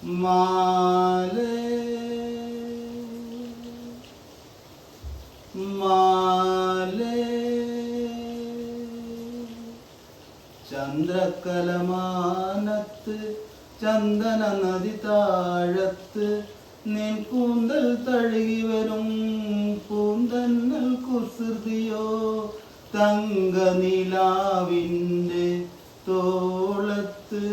മാലേ മാലേ ചന്ദ്രക്കലമാനത്ത് ചന്ദന നദി താഴത്ത് നിൻ കൂന്തൽ തഴുകി വരും കൂന്തന്നൽ കുസൃതിയോ തങ്ക നിലാവിൻ്റെ തോളത്ത്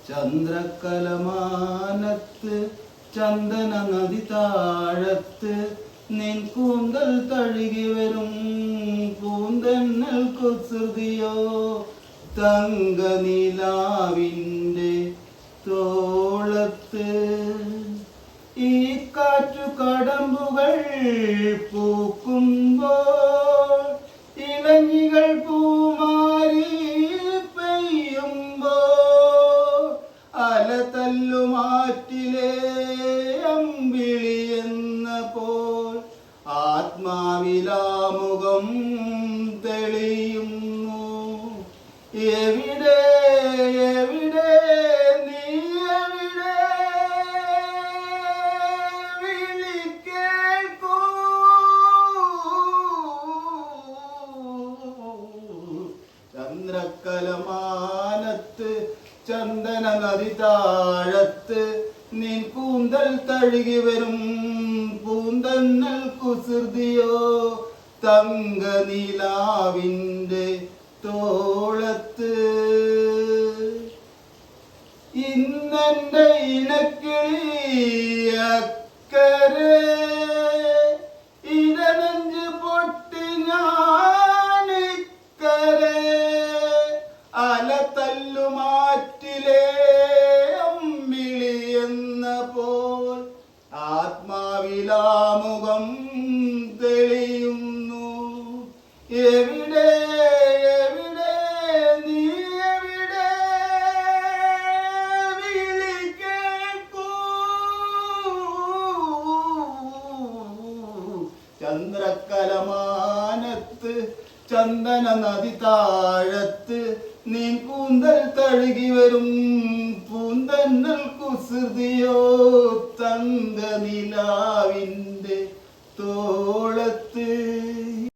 ചന്ദ്രക്കലമാനത്ത് ചന്ദന നദി താഴത്ത് നിൻ കൂന്തൽ തഴുകി വരും കൂന്തന്നൽ കുസൃതിയോ തങ്ക നിലാവിൻ്റെ തോളത്ത് ഈ കാറ്റു കടമ്പുകൾ പൂക്കുമ്പോൾ ഇളഞ്ഞികൾ പൂമാരി പെയ്യുമ്പോൾ അല തല്ലുമാറ്റിലെ അമ്പിളി എന്ന പോൽ ആത്മാവിലാമുഖം തെളിയുന്നു. എവിടെ എവിടെ നീ എവിടെ വിളിക്കേൾക്കൂ ചന്ദ്രക്കലമാനത്ത് ചന്ദന നദി താഴത്ത് നിൻ കൂന്തൽ തഴുകി വരും പൂന്തന്നൽ കുസൃതിയോ തങ്ക നിലാവിൻ്റെ തോളത്ത്. ഇന്നെൻ്റെ ഇണക്കിളിയക്കരെ ഇടനെഞ്ച് പൊട്ടി ഞാനിക്കരെ അല തല്ലുമാറ്റിലെ അമ്പിളി എന്ന പോൽ ആത്മാവിലാമുഖം തെളിയുന്നു. എവിടെ എവിടെ നീ എവിടെ വിളിക്കേൾക്കൂ ചന്ദ്രക്കലമാനത്ത് ചന്ദന നദി താഴത്ത് നീ കൂന്തൽ തഴുകി വരും പൂന്തന്നൽ കുസൃതിയോ തങ്ക നിലാവിൻ്റെ തോളത്ത്.